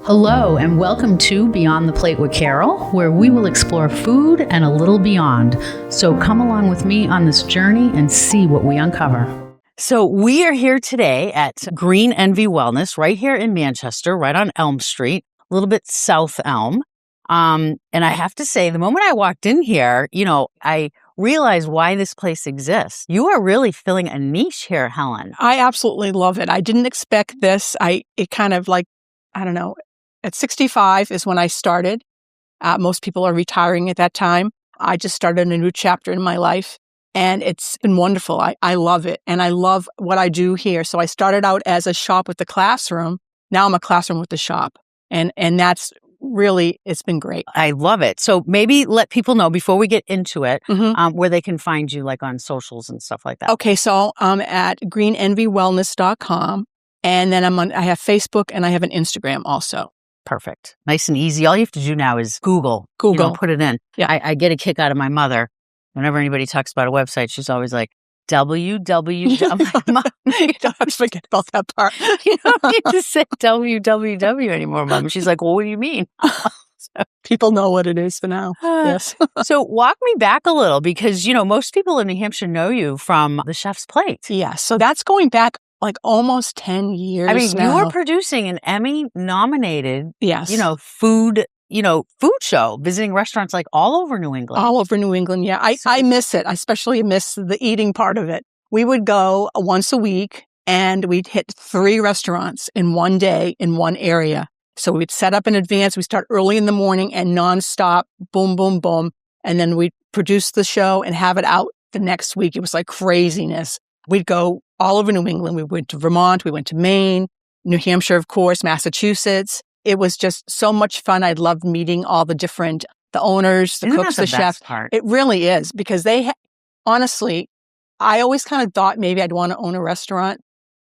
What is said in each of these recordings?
Hello and welcome to Beyond the Plate with Carol, where we will explore food and a little beyond. So come along with me on this journey and see what we uncover. So we are here today at Green Envy Wellness right here in Manchester, right on Elm Street, a little bit south Elm. And I have to say, the moment I walked in here, I realized why this place exists. You are really filling a niche here, Helen. I absolutely love it. I didn't expect this. At 65 is when I started. Most people are retiring at that time. I just started a new chapter in my life, and it's been wonderful. I love it, and I love what I do here. So I started out as a shop with the classroom. Now I'm a classroom with the shop, and that's really, it's been great. I love it. So maybe let people know before we get into it, where they can find you, like on socials and stuff like that. Okay, so I'm at greenenvywellness.com, and then I have Facebook and I have an Instagram also. Perfect. Nice and easy. All you have to do now is Google. Put it in. Yeah. I get a kick out of my mother. Whenever anybody talks about a website, she's always like, www. Mom, you don't have to forget about that part. You don't need to say www anymore, Mom. She's like, well, what do you mean? People know what it is for now. Yes. So walk me back a little because, most people in New Hampshire know you from The Chef's Plate. Yeah. So that's going back like almost 10 years I mean, now. you were producing an Emmy-nominated, yes, food show, visiting restaurants like all over New England. All over New England, yeah. I miss it. I especially miss the eating part of it. We would go once a week, and we'd hit 3 restaurants in one day in one area. So we'd set up in advance. We start early in the morning and nonstop, boom, boom, boom. And then we'd produce the show and have it out the next week. It was like craziness. We'd go all over New England. We went to Vermont. We went to Maine, New Hampshire, of course, Massachusetts. It was just so much fun. I loved meeting all the owners, the cooks, the chefs. Part? It really is because honestly, I always kind of thought maybe I'd want to own a restaurant.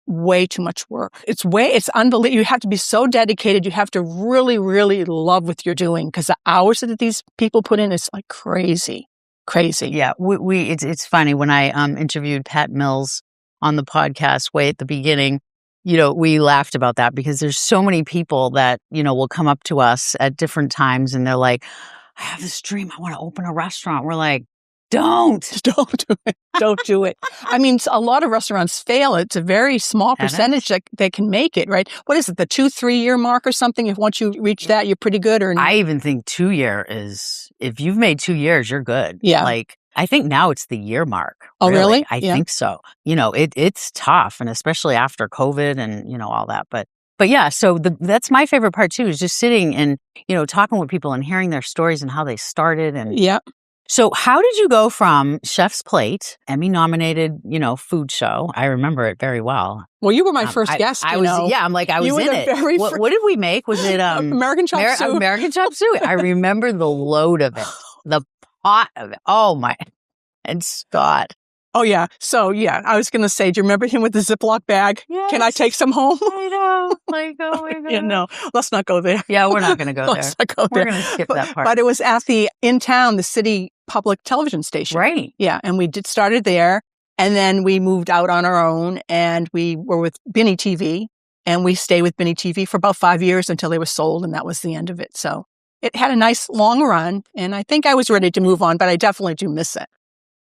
Way too much work. It's unbelievable. You have to be so dedicated. You have to really, really love what you're doing because the hours that these people put in is like crazy. Yeah, it's funny when I interviewed Pat Mills on the podcast way at the beginning. We laughed about that because there's so many people that will come up to us at different times and they're like, "I have this dream. I want to open a restaurant." We're like, "Don't do it. Don't do it." I mean, a lot of restaurants fail. It's a very small percentage that they can make it, right? What is it, the 2-3 year mark or something? If once you reach that, you're pretty good. Or I even think 2 year is, if you've made 2 years, you're good. Yeah. Like, I think now it's the year mark. Oh, really? I think so. It's tough, and especially after COVID and, all that. But yeah, so that's my favorite part too, is just sitting and, talking with people and hearing their stories and how they started. And yeah. So how did you go from Chef's Plate, Emmy-nominated, food show? I remember it very well. Well, you were my first guest. I was in it. What did we make? Was it American chop suey? American chop suey. I remember the load of it, the pot of it. Oh my! And Scott. Oh yeah. So yeah, I was going to say, do you remember him with the Ziploc bag? Yes. Can I take some home? I know. Like, oh my God. Yeah, no, let's not go there. Yeah, we're not going to go there. Let's not go there. We're going to skip that part. But it was at the city public television station. Right. Yeah. And we started there, and then we moved out on our own, and we were with Binny TV, and we stayed with Binny TV for about 5 years until they were sold, and that was the end of it. So it had a nice long run, and I think I was ready to move on, but I definitely do miss it.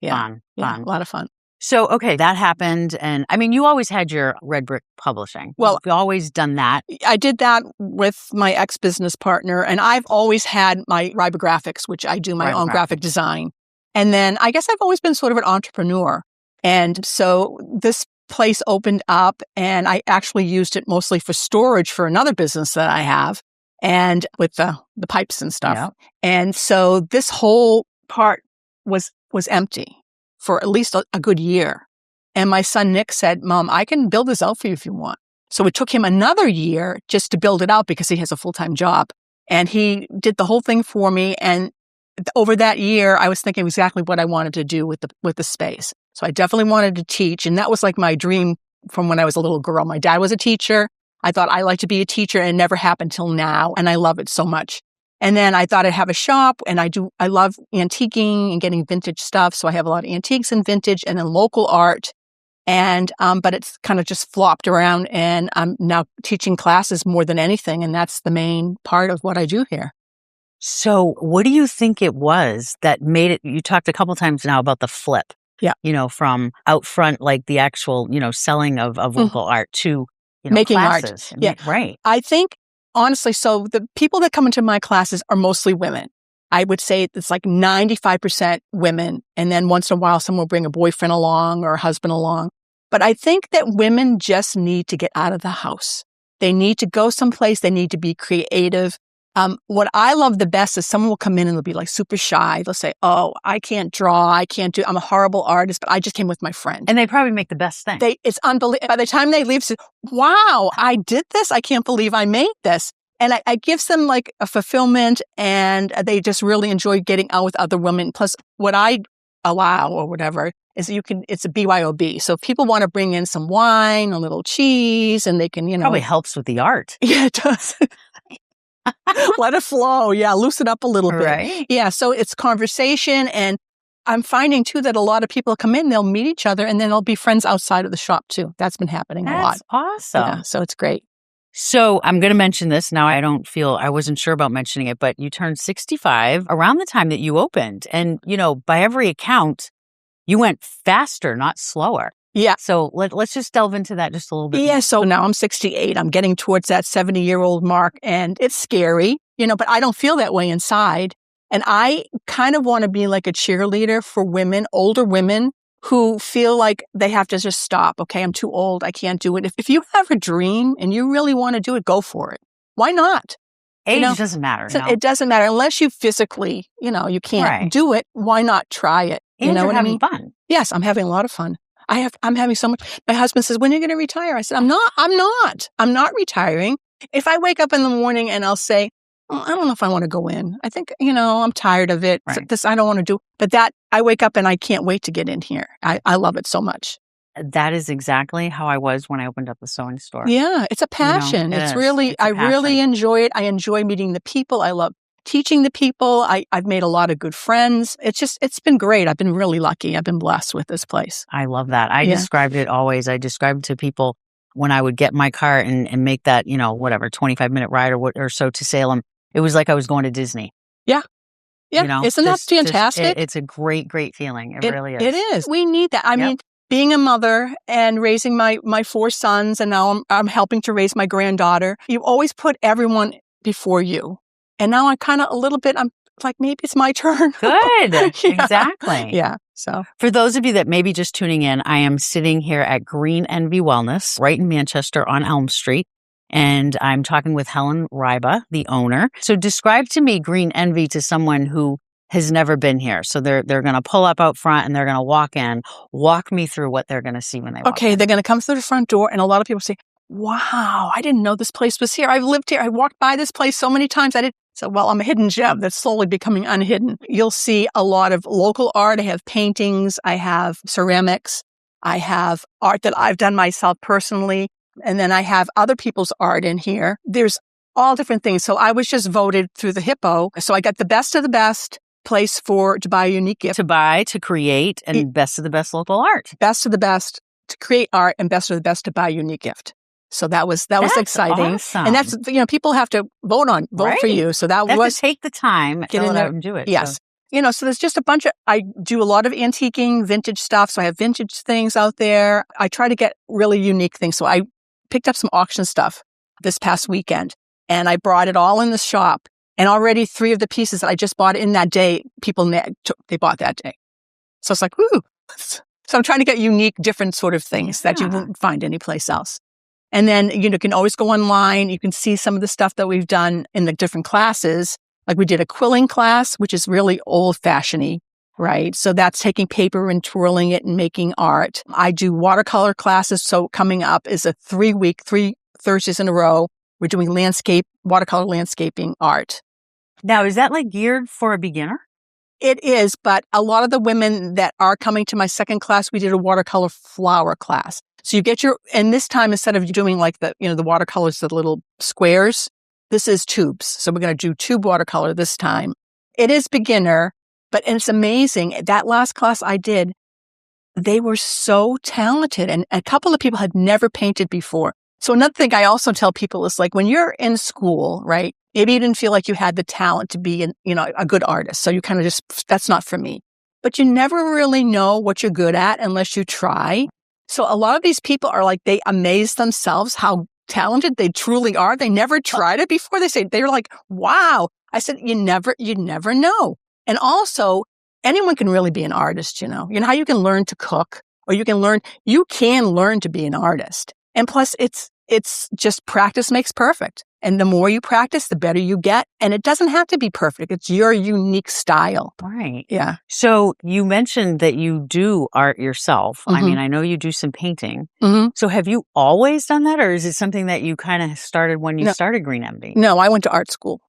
Yeah. Fun. A lot of fun. So, okay, that happened. And I mean, you always had your Red Brick Publishing. Well, you've always done that. I did that with my ex-business partner, and I've always had my Ryographics, which I do my own graphic design. And then I guess I've always been sort of an entrepreneur. And so this place opened up, and I actually used it mostly for storage for another business that I have, and with the pipes and stuff. Yeah. And so this whole part was empty for at least a good year. And my son, Nick, said, "Mom, I can build this out for you if you want." So it took him another year just to build it out because he has a full-time job. And he did the whole thing for me. And over that year, I was thinking exactly what I wanted to do with the space. So I definitely wanted to teach. And that was like my dream from when I was a little girl. My dad was a teacher. I thought I like to be a teacher, and it never happened till now. And I love it so much. And then I thought I'd have a shop, and I love antiquing and getting vintage stuff. So I have a lot of antiques and vintage and then local art. And, but it's kind of just flopped around, and I'm now teaching classes more than anything. And that's the main part of what I do here. So what do you think it was that made it? You talked a couple times now about the flip. Yeah. From out front, like the actual, selling of local art to, making classes. art. Yeah. Right. I think, honestly, so the people that come into my classes are mostly women. I would say it's like 95% women. And then once in a while, someone will bring a boyfriend along or a husband along. But I think that women just need to get out of the house. They need to go someplace. They need to be creative. What I love the best is someone will come in and they'll be like super shy. They'll say, oh, I can't draw. I'm a horrible artist, but I just came with my friend. And they probably make the best thing. It's unbelievable. By the time they leave, say, wow, I did this. I can't believe I made this. And I gives them like a fulfillment, and they just really enjoy getting out with other women. Plus what I allow or whatever is it's a BYOB. So if people want to bring in some wine, a little cheese, and they can, Probably helps with the art. Yeah, it does. Let it flow. Yeah. Loosen up a little bit. Right. Yeah. So it's conversation. And I'm finding too that a lot of people come in, they'll meet each other, and then they'll be friends outside of the shop too. That's been happening a lot. That's awesome. Yeah. So it's great. So I'm going to mention this now. I wasn't sure about mentioning it, but you turned 65 around the time that you opened. And, by every account, you went faster, not slower. Yeah. So let's just delve into that just a little bit. Yeah. More. So now I'm 68. I'm getting towards that 70-year-old mark, and it's scary, but I don't feel that way inside. And I kind of want to be like a cheerleader for women, older women who feel like they have to just stop. Okay, I'm too old. I can't do it. If you have a dream and you really want to do it, go for it. Why not? Age doesn't matter. So no. It doesn't matter unless you physically, you can't do it. Why not try it? And know you're what having I mean? fun. Yes, I'm having a lot of fun. I'm having so much. My husband says, when are you going to retire? I said, I'm not retiring. If I wake up in the morning and I'll say, I don't know if I want to go in. I think, I'm tired of it. Right. This I don't want to do. But I wake up and I can't wait to get in here. I love it so much. That is exactly how I was when I opened up the sewing store. Yeah, it's a passion. It's really, I really enjoy it. I enjoy meeting the people. I love teaching the people. I've made a lot of good friends. It's been great. I've been really lucky. I've been blessed with this place. I love that. I described it always. I described to people when I would get my car and make that, 25-minute ride or so to Salem. It was like I was going to Disney. Yeah. Yeah. Isn't that fantastic? It's a great, great feeling. It really is. It is. We need that. I mean, being a mother and raising my 4 sons, and now I'm helping to raise my granddaughter. You always put everyone before you. And now I'm kind of I'm like, maybe it's my turn. Good. Exactly. Yeah. So for those of you that may be just tuning in, I am sitting here at Green Envy Wellness right in Manchester on Elm Street. And I'm talking with Helen Ryba, the owner. So describe to me Green Envy to someone who has never been here. So they're going to pull up out front and they're going to walk in. Walk me through what they're going to see when they walk in. Okay, they're going to come through the front door, and a lot of people say, wow, I didn't know this place was here. I've lived here. I walked by this place so many times. So, I'm a hidden gem that's slowly becoming unhidden. You'll see a lot of local art. I have paintings. I have ceramics. I have art that I've done myself personally. And then I have other people's art in here. There's all different things. So I was just voted through the Hippo. So I got the best of the best place to buy a unique gift. To buy, to create, and best of the best local art. Best of the best to create art, and best of the best to buy a unique gift. So that was exciting. Awesome. And that's, people have to vote for you. So that was to take the time, get in it there out and do it. Yes. So there's just a bunch I do a lot of antiquing, vintage stuff. So I have vintage things out there. I try to get really unique things. So I picked up some auction stuff this past weekend, and I brought it all in the shop. And already 3 of the pieces that I just bought in that day, they bought that day. So it's like, woo. So I'm trying to get unique, different sort of things that you won't find anyplace else. And then, you can always go online. You can see some of the stuff that we've done in the different classes. Like we did a quilling class, which is really old-fashioned-y, right? So that's taking paper and twirling it and making art. I do watercolor classes. So coming up is a 3-week, 3 Thursdays in a row. We're doing watercolor landscaping art. Now, is that like geared for a beginner? It is, but a lot of the women that are coming to my second class, we did a watercolor flower class. So you get and this time, instead of doing like the watercolors, the little squares, this is tubes. So we're going to do tube watercolor this time. It is beginner, but it's amazing. That last class I did, they were so talented. And a couple of people had never painted before. So another thing I also tell people is like when you're in school, right? Maybe you didn't feel like you had the talent to be a good artist. So you kind of just, that's not for me. But you never really know what you're good at unless you try. So a lot of these people are like, they amaze themselves how talented they truly are. They never tried it before. They're like, wow. I said, you never know. And also anyone can really be an artist, You know how you can learn to cook or you can learn to be an artist. And plus it's just practice makes perfect. And the more you practice, the better you get. And it doesn't have to be perfect. It's your unique style. Right. Yeah. So you mentioned that you do art yourself. I mean, I know you do some painting. So have you always done that? Or is it something that you kind of started when you started Green Envy? No, I went to art school.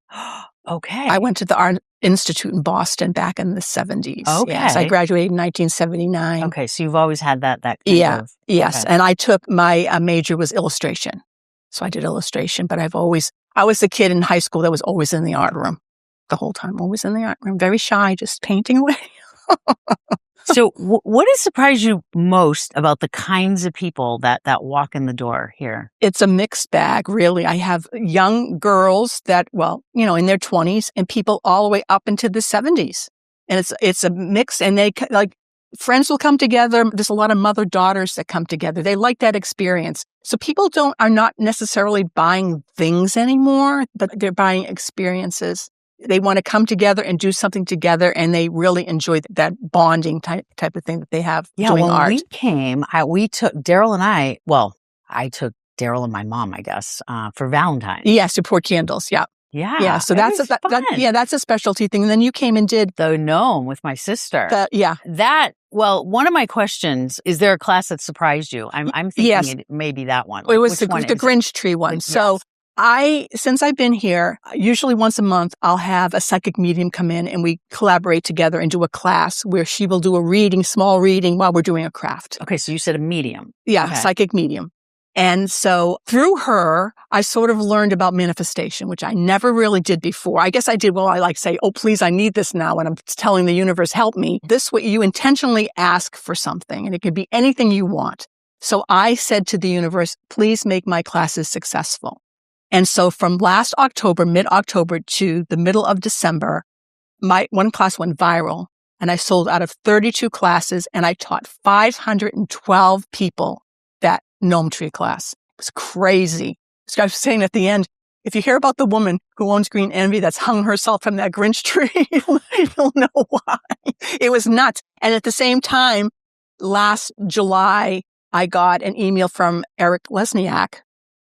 Okay. I went to the Art Institute in Boston back in the 70s. Okay. Yes, I graduated in 1979. Okay. So you've always had that kind of. Yes. Okay. And I took my major was illustration. So I did illustration, but I was the kid in high school that was always in the art room the whole time, always in the art room, very shy, just painting away. So what has surprised you most about the kinds of people that walk in the door here? It's a mixed bag, really. I have young girls that, in their 20s and people all the way up into the 70s. And it's a mix and they like friends will come together. There's a lot of mother-daughters that come together. They like that experience. So people are not necessarily buying things anymore, but they're buying experiences. They want to come together and do something together, and they really enjoy that bonding type of thing that they have doing when art. We came, we took Daryl and I took Daryl and my mom, I guess, for Valentine's. Yes, to pour candles. Yeah. Yeah. So that's a specialty thing. And then you came and did the gnome with my sister. One of my questions, is there a class that surprised you? I'm thinking it may be that one. It was the Grinch tree one. Yes. So since I've been here, usually once a month, I'll have a psychic medium come in and we collaborate together and do a class where she will do a small reading while we're doing a craft. Okay. So you said a medium. Yeah. Okay. Psychic medium. And so through her, I sort of learned about manifestation, which I never really did before. I guess I did. Well, I like say, oh, please, I need this now. And I'm telling the universe, help me. This way you intentionally ask for something and it could be anything you want. So I said to the universe, please make my classes successful. And so from last October, mid-October to the middle of December, my one class went viral and I sold out of 32 classes and I taught 512 people that gnome tree class. It was crazy. So I was saying at the end, if you hear about the woman who owns Green Envy that's hung herself from that Grinch tree, you'll know why. It was nuts. And at the same time, last July, I got an email from Eric Lesniak,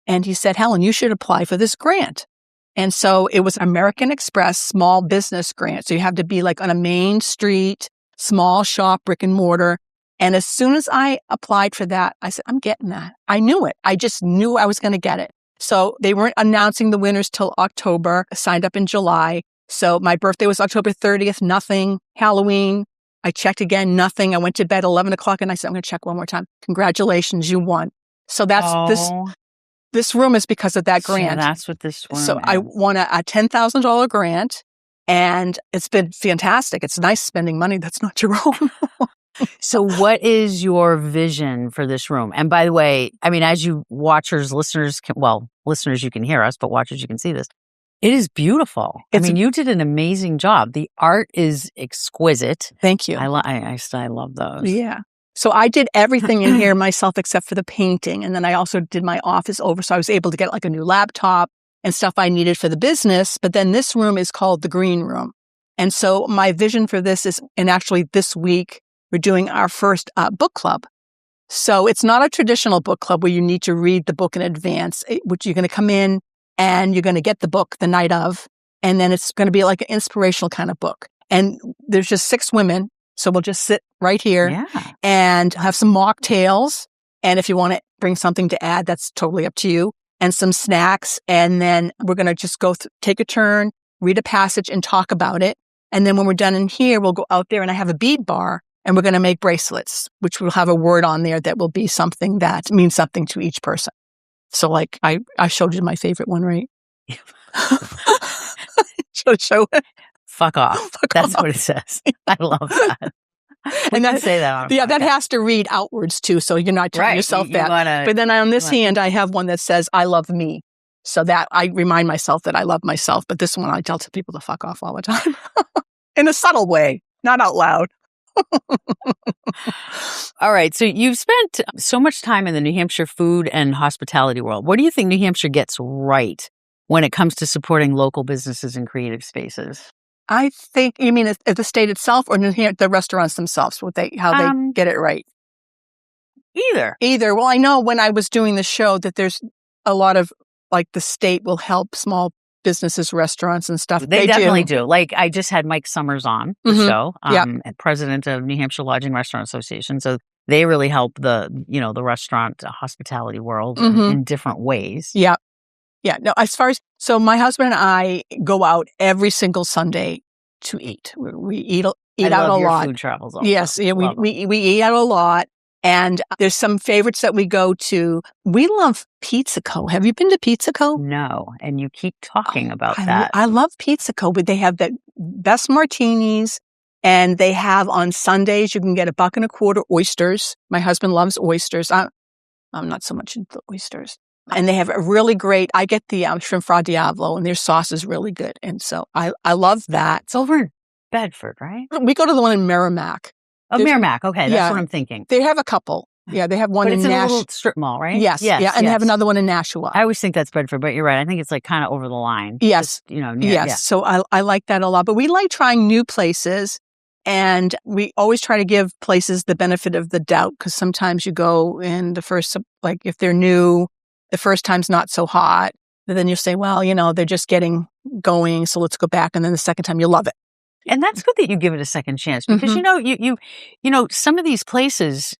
and he said, Helen, you should apply for this grant. And so it was American Express small business grant. So you have to be like on a main street, small shop, brick and mortar. And as soon as I applied for that, I said, I'm getting that. I knew it. I just knew I was going to get it. So they weren't announcing the winners till October. I signed up in July. So my birthday was October 30th, nothing. Halloween, I checked again, nothing. I went to bed 11 o'clock and I said, I'm going to check one more time. Congratulations, you won. So that's this room is because of that grant. So that's what this room So is. I won a $10,000 grant and it's been fantastic. It's nice spending money that's not your own. So what is your vision for this room? And by the way, I mean, as you watchers, listeners, you can hear us, but watchers, you can see this. It is beautiful. You did an amazing job. The art is exquisite. Thank you. I love those. Yeah. So I did everything in here myself except for the painting. And then I also did my office over. So I was able to get like a new laptop and stuff I needed for the business. But then this room is called the Green Room. And so my vision for this is, and actually this week, we're doing our first book club. So it's not a traditional book club where you need to read the book in advance, which you're going to come in and you're going to get the book the night of. And then it's going to be like an inspirational kind of book. And there's just 6 women. So we'll just sit right here and have some mocktails. And if you want to bring something to add, that's totally up to you. And some snacks. And then we're going to just go take a turn, read a passage and talk about it. And then when we're done in here, we'll go out there and I have a bead bar. And we're going to make bracelets, which will have a word on there that will be something that means something to each person. So like I showed you my favorite one, right? Should I show it? Fuck off. That's what it says. I love that. We can say that on a that podcast. has to read outwards too. So you're not telling Right. yourself You that. wanna- But then on this hand, I have one that says, I love me. So that I remind myself that I love myself. But this one, I tell people to fuck off all the time in a subtle way, not out loud. All right. So you've spent so much time in the New Hampshire food and hospitality world. What do you think New Hampshire gets right when it comes to supporting local businesses and creative spaces? I think, you mean at the state itself or the restaurants themselves, how they get it right? Either. Well, I know when I was doing the show that there's a lot of, like, the state will help small businesses, restaurants and stuff. They definitely do. Like, I just had Mike Summers on the show, president of New Hampshire Lodging Restaurant Association. So they really help the restaurant hospitality world in different ways. Yeah. Yeah. No, so my husband and I go out every single Sunday to eat. We eat out a your lot. Food travels also. Yes. Yeah, we eat out a lot. And there's some favorites that we go to. We love Pizza Co. Have you been to Pizza Co? No. And you keep talking about that. I love Pizza Co. But they have the best martinis. And they have on Sundays, you can get $1.25 oysters. My husband loves oysters. I'm not so much into oysters. And they have a really great, I get the shrimp fra diavolo, and their sauce is really good. And so I love that. It's over in Bedford, right? We go to the one in Merrimack. Oh, Merrimack. Okay, that's what I'm thinking. They have a couple. Yeah, they have one in Nashua. But it's a little strip mall, right? Yes. And they have another one in Nashua. I always think that's Bedford, but you're right. I think it's like kind of over the line. Yes. Just, near, yes. Yeah. So I like that a lot. But we like trying new places. And we always try to give places the benefit of the doubt, because sometimes you go in the first, like if they're new, the first time's not so hot. But then you'll say, well, they're just getting going, so let's go back. And then the second time you love it. And that's good that you give it a second chance, because you some of these places,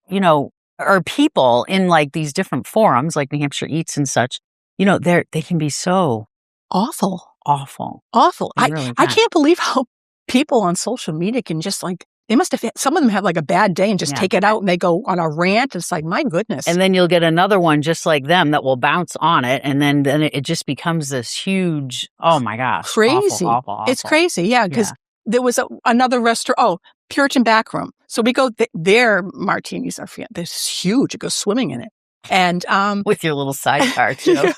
are people in like these different forums, like New Hampshire Eats and such. They can be so awful. Really I can't believe how people on social media can just they must have, some of them have like a bad day and just take it out, and they go on a rant. It's like, my goodness. And then you'll get another one just like them that will bounce on it. And then it just becomes this huge, oh my gosh. Crazy. Awful. It's crazy. Yeah. Because there was another restaurant, Puritan Backroom. So we go, their martinis are they're huge. You go swimming in it. And with your little sidecar too.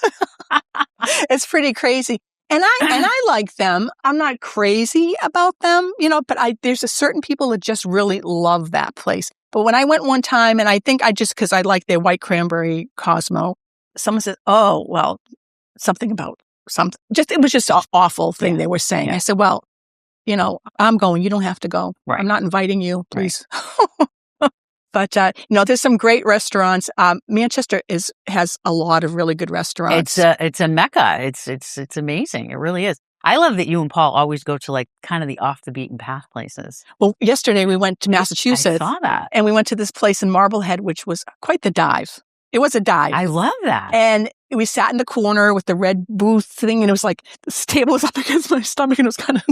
It's pretty crazy. And I like them. I'm not crazy about them, but there's a certain people that just really love that place. But when I went one time, and I think because I like their white cranberry Cosmo, someone said, oh, well, something about something. It was just an awful thing they were saying. I said, well, I'm going. You don't have to go. Right. I'm not inviting you, please. Right. But, there's some great restaurants. Manchester has a lot of really good restaurants. It's a mecca. It's amazing. It really is. I love that you and Paul always go to like kind of the off the beaten path places. Well, yesterday we went to Massachusetts. I saw that. And we went to this place in Marblehead, which was quite the dive. It was a dive. I love that. And we sat in the corner with the red booth thing, and it was like the table was up against my stomach, and it was kind of.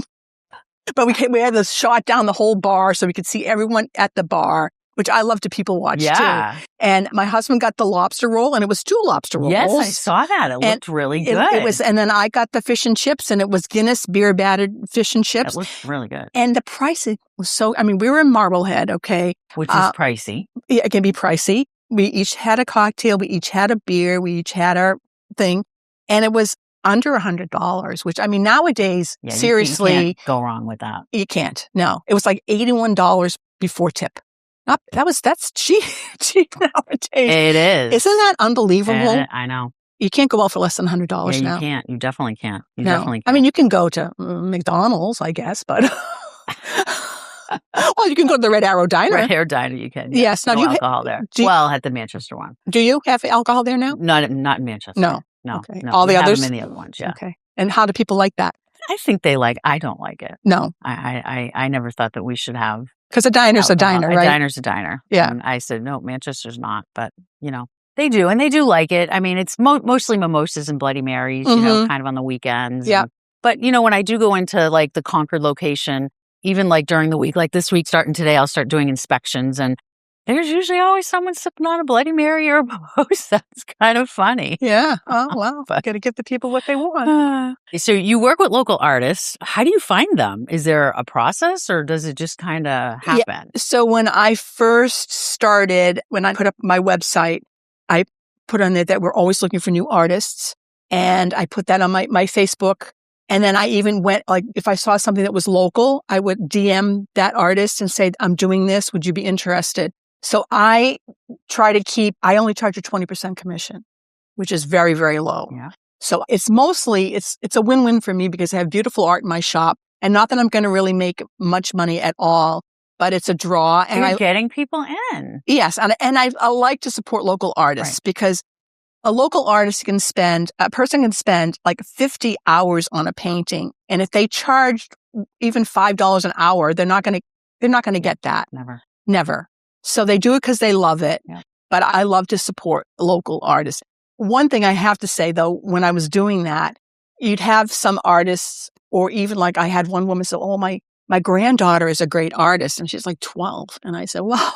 But we had this shot down the whole bar, so we could see everyone at the bar, which I love to people watch too. And my husband got the lobster roll, and it was 2 lobster rolls. Yes, I saw that. It looked really good. It was, and then I got the fish and chips, and it was Guinness beer battered fish and chips. It looked really good. And the pricing was we were in Marblehead, okay, which is pricey. Yeah, it can be pricey. We each had a cocktail, we each had a beer, we each had our thing, and it was under $100, which nowadays, seriously, you can't go wrong with that. You can't. No, it was like $81 before tip. That's cheap nowadays. It is. Isn't that unbelievable? I know. You can't go out for less than $100 now. You can't. You definitely can't. Definitely can't. You can go to McDonald's, I guess, but well, you can go to the Red Arrow Diner. Red Arrow Diner, you can. Yes. No alcohol there. At the Manchester one. Do you have alcohol there now? Not in Manchester. No. Okay. No. All the others? Have them in the other ones, yeah. Okay. And how do people like that? I think I don't like it. No. I never thought that we should have. Because a diner's a diner, right? A diner's a diner. Yeah. And I said, no, Manchester's not. But, they do. And they do like it. It's mostly mimosas and Bloody Marys, kind of on the weekends. Yeah. But, when I do go into like the Concord location, even like during the week, like this week starting today, I'll start doing inspections. And There's usually always someone sipping on a Bloody Mary or a mimosa. That's kind of funny. Yeah. Oh, well, got to give the people what they want. So you work with local artists. How do you find them? Is there a process or does it just kind of happen? Yeah. So when I first started, when I put up my website, I put on there that we're always looking for new artists. And I put that on my Facebook. And then I even went, like, if I saw something that was local, I would DM that artist and say, I'm doing this. Would you be interested? So I only charge a 20% commission, which is very, very low. Yeah. So it's mostly, it's a win-win for me because I have beautiful art in my shop. And not that I'm going to really make much money at all, but it's a draw. And You're getting people in. Yes. And I like to support local artists because a local artist a person can spend like 50 hours on a painting. And if they charge even $5 an hour, they're not going to get that. Never. So they do it because they love it. Yeah. But I love to support local artists. One thing I have to say though, when I was doing that, you'd have some artists, or even like I had one woman say, oh, my granddaughter is a great artist. And she's like 12. And I said, wow.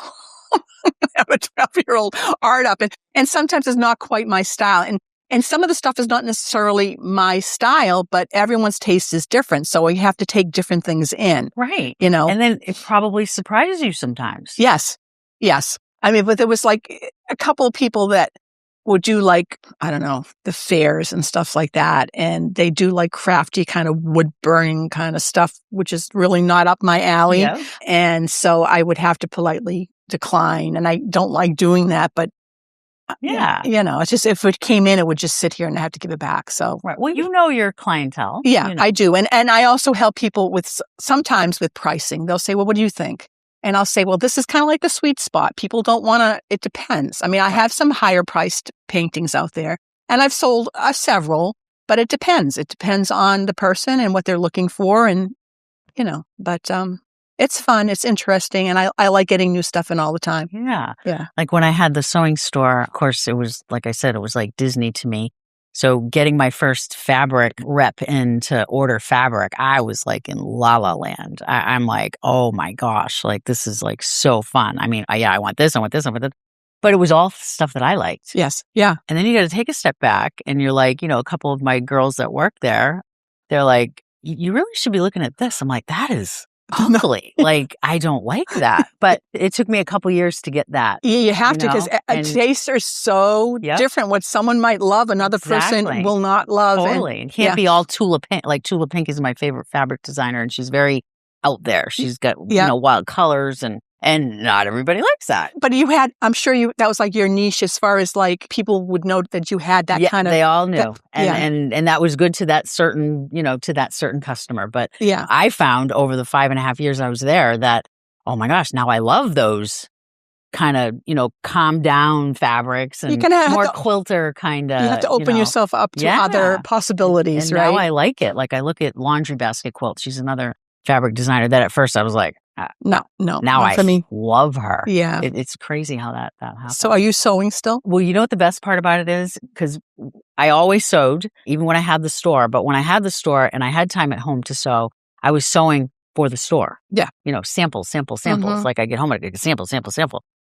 I have a 12-year-old art up. And sometimes it's not quite my style. And some of the stuff is not necessarily my style, but everyone's taste is different. So you have to take different things in. Right. And then it probably surprises you sometimes. Yes. I mean, but there was like a couple of people that would do like, I don't know, the fairs and stuff like that. And they do like crafty kind of wood burning kind of stuff, which is really not up my alley. Yeah. And so I would have to politely decline. And I don't like doing that, but yeah, it's just, if it came in, it would just sit here and I have to give it back. So, right. Well, your clientele. Yeah, I do. And I also help people sometimes with pricing. They'll say, well, what do you think? And I'll say, well, this is kind of like the sweet spot. People don't want to, it depends. I mean, I have some higher priced paintings out there and I've sold several, but it depends. It depends on the person and what they're looking for. And, but, it's fun. It's interesting. And I like getting new stuff in all the time. Yeah. Yeah. Like when I had the sewing store, of course, it was, like I said, it was like Disney to me. So getting my first fabric rep in to order fabric, I was like in la la land. I'm like, oh my gosh, like this is like so fun. I mean, I want this, I want this, I want that. But it was all stuff that I liked. Yes. Yeah. And then you got to take a step back and you're like, a couple of my girls that work there, they're like, you really should be looking at this. I'm like, that is ugly. Like, I don't like that. But it took me a couple years to get that. You have to, because tastes are so different. What someone might love, another person will not love. Totally. It can't be all Tula Pink. Like, Tula Pink is my favorite fabric designer, and she's very out there. She's got, wild colors, and not everybody likes that. But I'm sure that was like your niche, as far as like people would know that you had that kind of. They all knew. And that was good to that certain, customer. But I found over the 5.5 years I was there that, oh my gosh, now I love those kind of, calm down fabrics and more quilter kind of. You have to open yourself up to other possibilities, and right? Now I like it. Like I look at Laundry Basket Quilt. She's another fabric designer that at first I was like, no. Now I love her. Yeah. It's crazy how that happens. So are you sewing still? Well, you know what the best part about it is? Because I always sewed, even when I had the store. But when I had the store and I had time at home to sew, I was sewing for the store. Yeah. Samples. Like I get home, I get sample.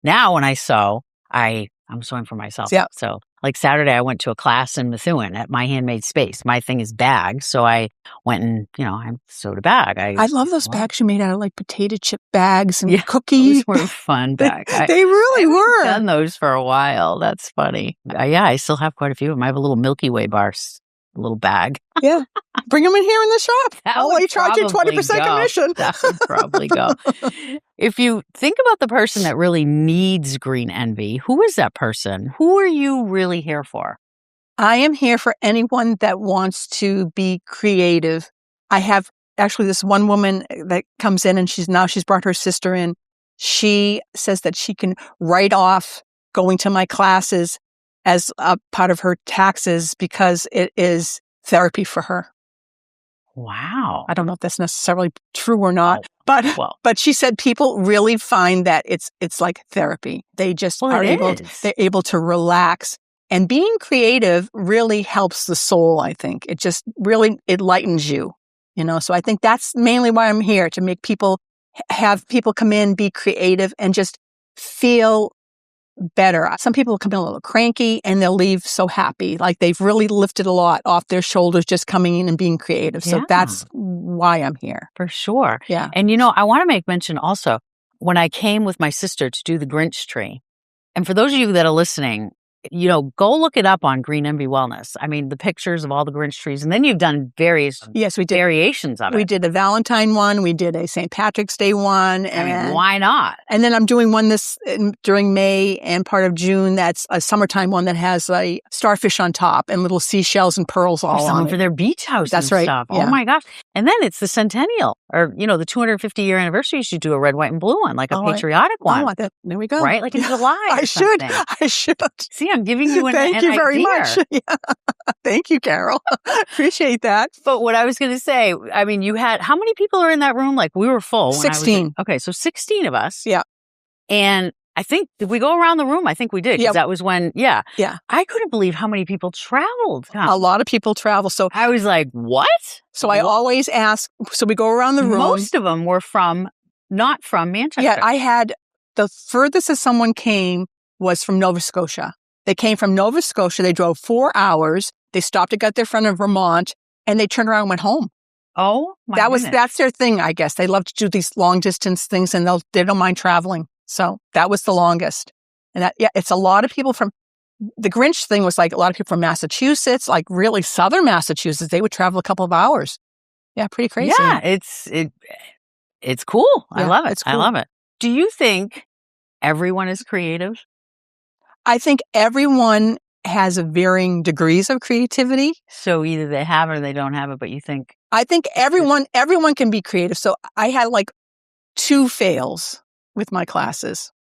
Now when I sew, I'm sewing for myself. Yeah. So like Saturday, I went to a class in Methuen at My Handmade Space. My thing is bags. So I went and, I sewed a bag. I love those bags you made out of like potato chip bags and cookies. Those were fun bags. They really were. I've done those for a while. That's funny. I still have quite a few of them. I have a little Milky Way bar, a little bag. Yeah. Bring them in here in the shop. I'll only charge you 20% commission. That would probably go. If you think about the person that really needs green envy, who is that person? Who are you really here for? I am here for anyone that wants to be creative. I have actually this one woman that comes in and she's brought her sister in. She says that she can write off going to my classes as a part of her taxes because it is therapy for her. Wow. I don't know if that's necessarily true or not, but she said people really find that it's like therapy. They just they're able to relax, and being creative really helps the soul. I think it just really, it lightens you, so I think that's mainly why I'm here, to make people come in, be creative, and just feel better. Some people come in a little cranky and they'll leave so happy. Like they've really lifted a lot off their shoulders just coming in and being creative. So that's why I'm here. For sure. Yeah. And, I want to make mention also, when I came with my sister to do the Grinch tree, and for those of you that are listening, go look it up on Green Envy Wellness. I mean, the pictures of all the Grinch trees. And then you've done various variations of it. We did a Valentine one. We did a St. Patrick's Day one. And why not? And then I'm doing one during May and part of June. That's a summertime one that has a starfish on top and little seashells and pearls all on it. For their beach house That's and right. stuff. Yeah. Oh my gosh. And then it's the centennial or, the 250-year anniversary. You should do a red, white, and blue one, like a patriotic one. There we go. Right? Like in July. I should. See, I'm giving you an Thank you very idea. much. Yeah. Thank you, Carol. Appreciate that. But what I was going to say, I mean, you had, how many people are in that room? Like we were full. 16. Okay. So 16 of us. Yeah. And I think, did we go around the room? I think we did. Because that was when, Yeah. I couldn't believe how many people traveled. A lot of people travel. So I was like, what? So I always ask, so we go around the room. Most of them were not from Manchester. Yeah. I had the furthest that someone came was from Nova Scotia. They came from Nova Scotia. They drove 4 hours. They stopped to get their friend in Vermont and they turned around and went home. Oh, my goodness. That's their thing, I guess. They love to do these long distance things and they don't mind traveling. So that was the longest. And it's a lot of people from the Grinch thing was like a lot of people from Massachusetts, like really southern Massachusetts. They would travel a couple of hours. Yeah, pretty crazy. Yeah, it's cool. I love it. Cool. I love it. Do you think everyone is creative? I think everyone has varying degrees of creativity. So either they have it or they don't have it, but you think? I think everyone can be creative. So I had like 2 fails with my classes.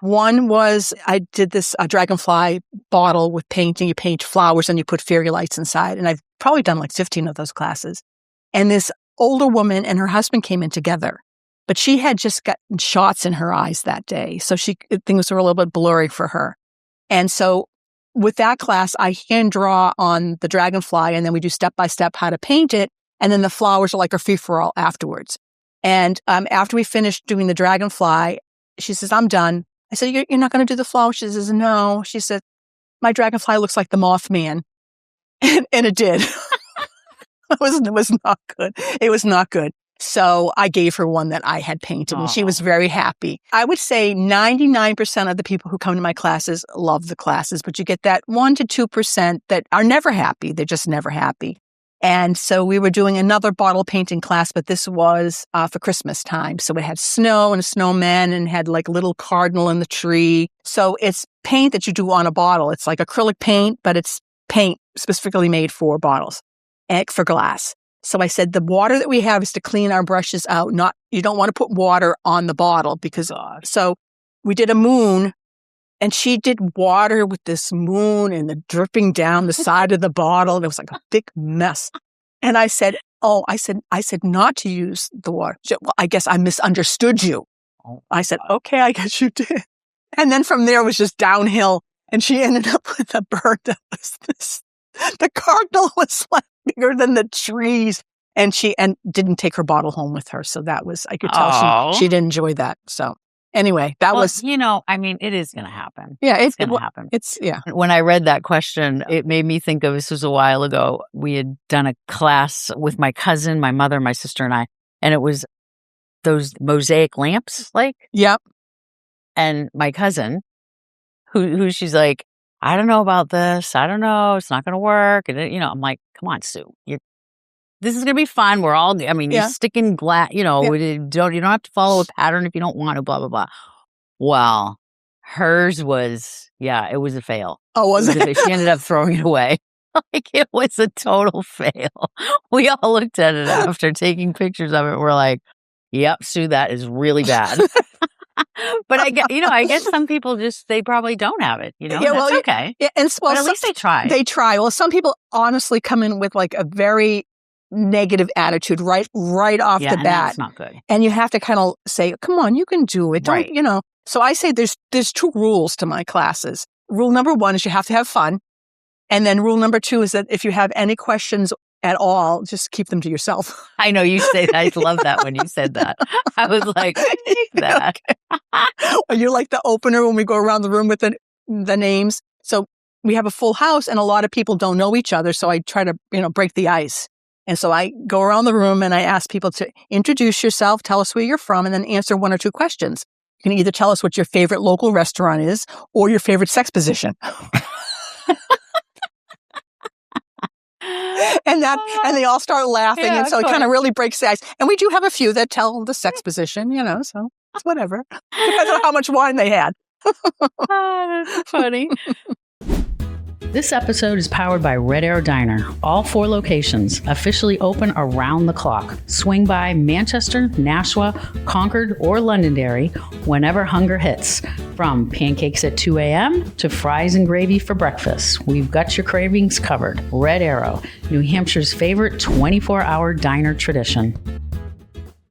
One was I did this dragonfly bottle with painting. You paint flowers and you put fairy lights inside. And I've probably done like 15 of those classes. And this older woman and her husband came in together. But she had just gotten shots in her eyes that day. So things were a little bit blurry for her. And so with that class, I hand draw on the dragonfly and then we do step by step how to paint it. And then the flowers are like a free for all afterwards. And after we finished doing the dragonfly, she says, I'm done. I said, you're not going to do the flower? She says, no. She said, my dragonfly looks like the Moth Man. And it did. It was not good. It was not good. So I gave her one that I had painted and she was very happy. I would say 99% of the people who come to my classes love the classes, but you get that 1% to 2% that are never happy. They're just never happy. And so we were doing another bottle painting class, but this was for Christmas time. So it had snow and a snowman and had like a little cardinal in the tree. So it's paint that you do on a bottle. It's like acrylic paint, but it's paint specifically made for bottles and for glass. So I said, the water that we have is to clean our brushes out. You don't want to put water on the bottle because, so we did a moon and she did water with this moon and the dripping down the side of the bottle. And it was like a big mess. And I said, I said not to use the water. She said, well, I guess I misunderstood you. I said, okay, I guess you did. And then from there it was just downhill. And she ended up with a bird that was the cardinal was like bigger than the trees. And didn't take her bottle home with her. So that was, I could tell she didn't enjoy that. So anyway, that was. I mean, it is going to happen. Yeah, it's going to happen. Yeah. When I read that question, it made me think of, this was a while ago. We had done a class with my cousin, my mother, my sister, and I. And it was those mosaic lamps, like. Yep. And my cousin, who she's like, I don't know about this. I don't know. It's not going to work. And, I'm like, come on, Sue. This is going to be fun. We're all, you're sticking glass, you don't have to follow a pattern if you don't want to, blah, blah, blah. Well, hers was, it was a fail. Oh, was it? She ended up throwing it away. Like, it was a total fail. We all looked at it after taking pictures of it. We're like, yep, Sue, that is really bad. But I guess some people they probably don't have it, that's okay. Yeah, but at least they try. They try. Well, some people honestly come in with like a very negative attitude right off the bat. That's not good. And you have to kind of say, come on, you can do it. Don't, So I say there's 2 rules to my classes. Rule number 1 is you have to have fun. And then rule number 2 is that if you have any questions at all, just keep them to yourself. I know you say that. I love that when you said that. I was like, I take that. Or you're like the opener when we go around the room with the names. So we have a full house and a lot of people don't know each other. So I try to, break the ice. And so I go around the room and I ask people to introduce yourself, tell us where you're from, and then answer 1 or 2 questions. You can either tell us what your favorite local restaurant is or your favorite sex position. And they all start laughing. And so it kind of really breaks the ice. And we do have a few that tell the sex position, so it's whatever. Depends on how much wine they had. Oh, that's funny. This episode is powered by Red Arrow Diner. All 4 locations, officially open around the clock. Swing by Manchester, Nashua, Concord, or Londonderry whenever hunger hits. From pancakes at 2 a.m. to fries and gravy for breakfast, we've got your cravings covered. Red Arrow, New Hampshire's favorite 24-hour diner tradition.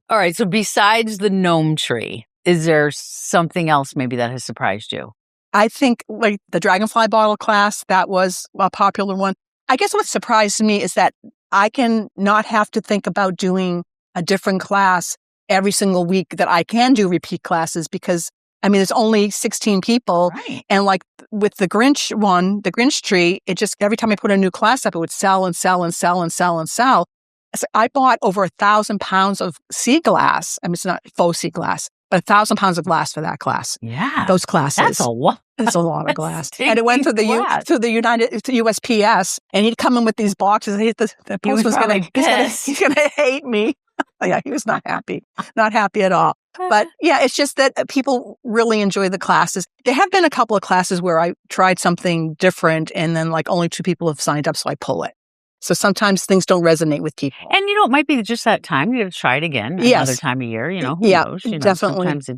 All right, so besides the gnome tree, is there something else maybe that has surprised you? I think like the dragonfly bottle class, that was a popular one. I guess what surprised me is that I can not have to think about doing a different class every single week, that I can do repeat classes because, there's only 16 people. Right. And like with the Grinch one, the Grinch tree, it just, every time I put a new class up, it would sell and sell and sell and sell and sell. So I bought over 1,000 pounds of sea glass. It's not faux sea glass, but 1,000 pounds of glass for that class. Yeah. Those classes. That's a lot. It's a lot of glass. And it went to the USPS, and he'd come in with these boxes. The post was he's gonna hate me. Yeah, he was not happy at all. But yeah, it's just that people really enjoy the classes. There have been a couple of classes where I tried something different, and then like only 2 people have signed up, so I pull it. So sometimes things don't resonate with people. And it might be just that time. You have to try it again another time of year. Who knows? Definitely. Sometimes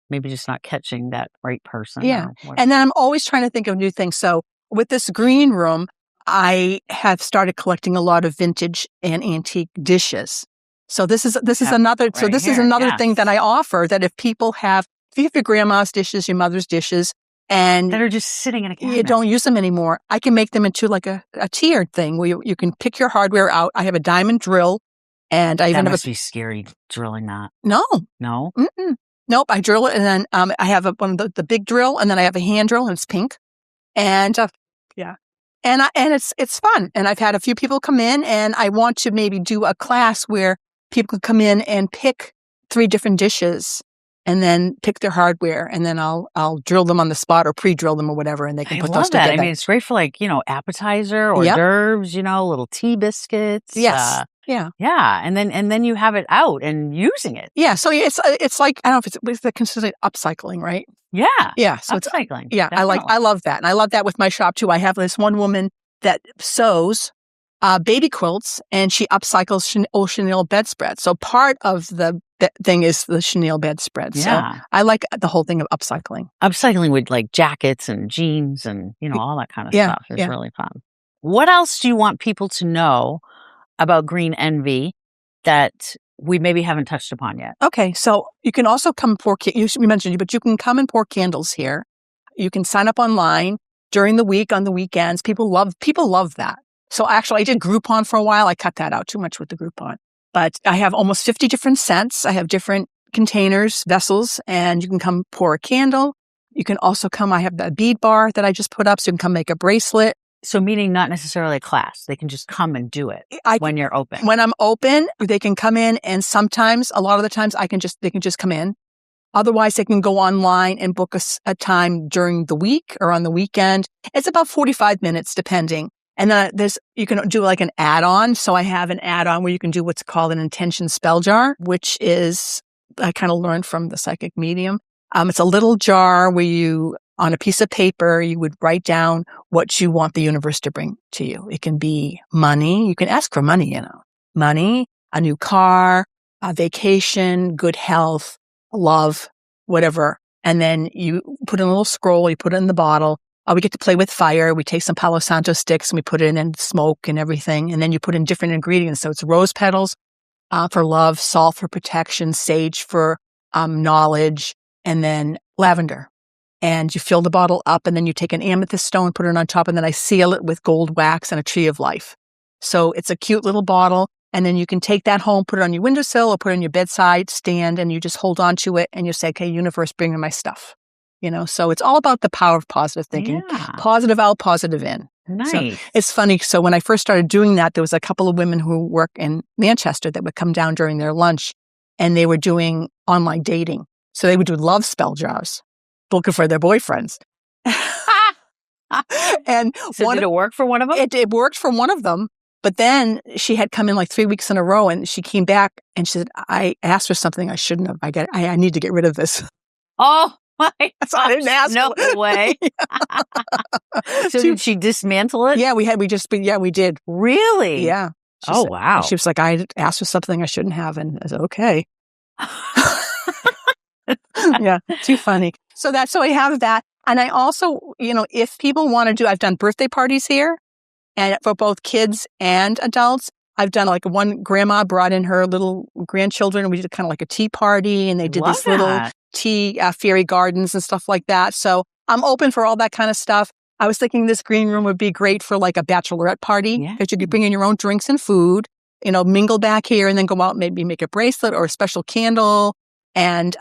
maybe just not catching that right person. Yeah. And then I'm always trying to think of new things. So with this green room, I have started collecting a lot of vintage and antique dishes. So this is another thing that I offer, that if you have your grandma's dishes, your mother's dishes, and that are just sitting in a cabinet, you don't use them anymore, I can make them into like a tiered thing where you can pick your hardware out. I have a diamond drill, and I even must be scary drilling that. No. Mm-mm. Nope. I drill it, and then I have one of the big drill, and then I have a hand drill, and it's pink, and and it's fun. And I've had a few people come in, and I want to maybe do a class where people can come in and pick 3 different dishes, and then pick their hardware, and then I'll drill them on the spot or pre-drill them or whatever, and they can put those together. I love that. It's great for appetizer or hors d'oeuvres, little tea biscuits. Yes. Yeah. And then you have it out and using it. Yeah. So it's like, I don't know if it's considered upcycling, right? Yeah. Yeah. So upcycling. I love that. And I love that with my shop too. I have this one woman that sews baby quilts, and she upcycles old chenille bedspread. So part of the thing is the chenille bedspread. Yeah. So I like the whole thing of upcycling. Upcycling with like jackets and jeans and, all that kind of stuff is really fun. What else do you want people to know about Green Envy that we maybe haven't touched upon yet? Okay. So you can also come we mentioned you, but you can come and pour candles here. You can sign up online during the week, on the weekends. People love that. So actually, I did Groupon for a while. I cut that out too much with the Groupon. But I have almost 50 different scents. I have different containers, vessels, and you can come pour a candle. You can also come, I have the bead bar that I just put up, so you can come make a bracelet. So meaning not necessarily a class. They can just come and do it when you're open. When I'm open, they can come in, and sometimes, a lot of the times, they can just come in. Otherwise, they can go online and book a time during the week or on the weekend. It's about 45 minutes, depending. And then you can do like an add-on. So I have an add-on where you can do what's called an intention spell jar, which is, I kind of learned from the psychic medium. It's a little jar where on a piece of paper, you would write down what you want the universe to bring to you. It can be money. You can ask for money, money, a new car, a vacation, good health, love, whatever. And then you put in a little scroll, you put it in the bottle. We get to play with fire. We take some Palo Santo sticks and we put it in and smoke and everything. And then you put in different ingredients. So it's rose petals for love, salt for protection, sage for knowledge, and then lavender. And you fill the bottle up, and then you take an amethyst stone, put it on top, and then I seal it with gold wax and a tree of life. So it's a cute little bottle. And then you can take that home, put it on your windowsill or put it on your bedside stand, and you just hold on to it and you say, okay, universe, bring me my stuff. So it's all about the power of positive thinking. Yeah. Positive out, positive in. Nice. So it's funny. So when I first started doing that, there was a couple of women who work in Manchester that would come down during their lunch, and they were doing online dating. So they would do love spell jars, looking for their boyfriends. And so did it work for one of them? It worked for one of them. But then she had come in like 3 weeks in a row, and she came back and she said, I asked for something I shouldn't have. I need to get rid of this. Oh, my So I didn't ask. No way. So did she dismantle it? Yeah, we did. Really? Yeah. Wow. She was like, I asked for something I shouldn't have. And I said, okay. Yeah, too funny. So I have that. And I also, if people want to I've done birthday parties here, and for both kids and adults. I've done like one grandma brought in her little grandchildren. We did kind of like a tea party, and they did these little tea fairy gardens and stuff like that. So I'm open for all that kind of stuff. I was thinking this green room would be great for like a bachelorette party, because you could bring in your own drinks and food, mingle back here and then go out, maybe make a bracelet or a special candle. And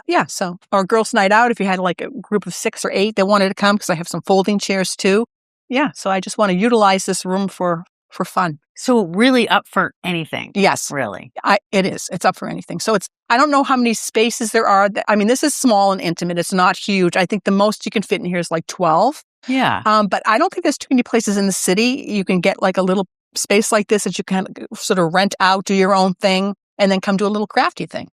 or girls' night out, if you had like a group of 6 or 8 that wanted to come, because I have some folding chairs too. Yeah. So I just want to utilize this room for fun. So really up for anything. Yes. Really. It is. It's up for anything. So I don't know how many spaces there are. I mean, this is small and intimate. It's not huge. I think the most you can fit in here is like 12. Yeah. But I don't think there's too many places in the city you can get like a little space like this that you can sort of rent out, do your own thing, and then come do a little crafty thing.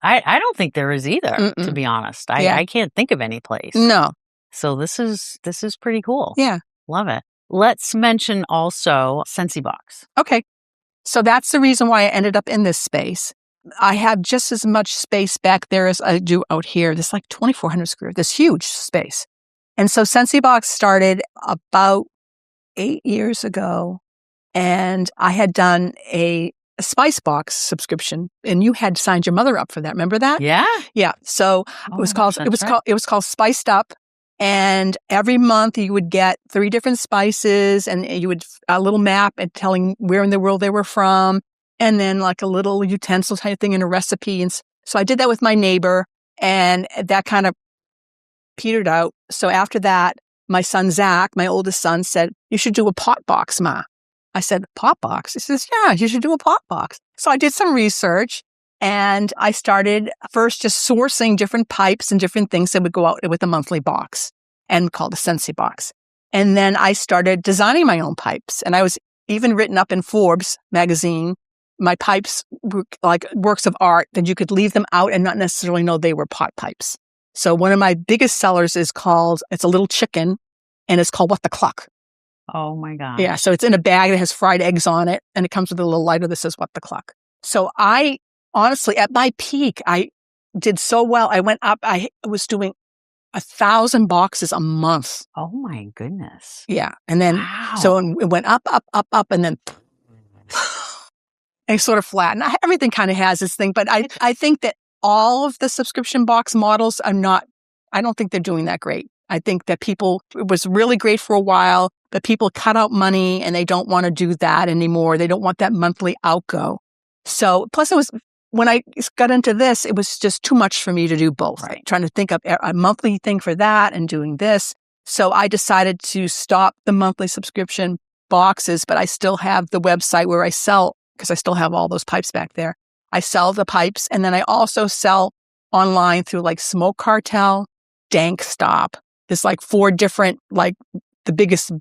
I don't think there is either, to be honest. I can't think of any place. No. So this is pretty cool. Yeah. Love it. Let's mention also Censy Box. Okay. So that's the reason why I ended up in this space. I have just as much space back there as I do out here. There's like 2,400 square, this huge space. And so Censy Box started about 8 years ago, and I had done a Spice Box subscription, and you had signed your mother up for that. Remember that? Yeah. Yeah. So it was called Spiced Up. And every month you would get 3 different spices, and you would a little map and telling where in the world they were from, and then like a little utensil type thing and a recipe. And so I did that with my neighbor, and that kind of petered out. So after that, my son Zach, my oldest son, said, "You should do a pot box, Ma." I said, "Pot box?" He says, "Yeah, you should do a pot box." So I did some research. And I started first just sourcing different pipes and different things that would go out with a monthly box and called a Censy Box. And then I started designing my own pipes. And I was even written up in Forbes magazine. My pipes were like works of art that you could leave them out and not necessarily know they were pot pipes. So one of my biggest sellers it's a little chicken, and it's called What the Cluck. Oh my God. Yeah. So it's in a bag that has fried eggs on it, and it comes with a little lighter that says What the Cluck. So honestly, at my peak, I did so well. I went up, I was doing 1,000 boxes a month. Oh my goodness. Yeah. And then, So it went up, and then and sort of flat. And everything kind of has this thing, but I think that all of the subscription box models I don't think they're doing that great. I think that it was really great for a while, but people cut out money and they don't want to do that anymore. They don't want that monthly outgo. So plus when I got into this, it was just too much for me to do both. Right. Trying to think of a monthly thing for that and doing this. So I decided to stop the monthly subscription boxes, but I still have the website where I sell, because I still have all those pipes back there. I sell the pipes, and then I also sell online through like Smoke Cartel, Dank Stop. There's like 4 different, like the biggest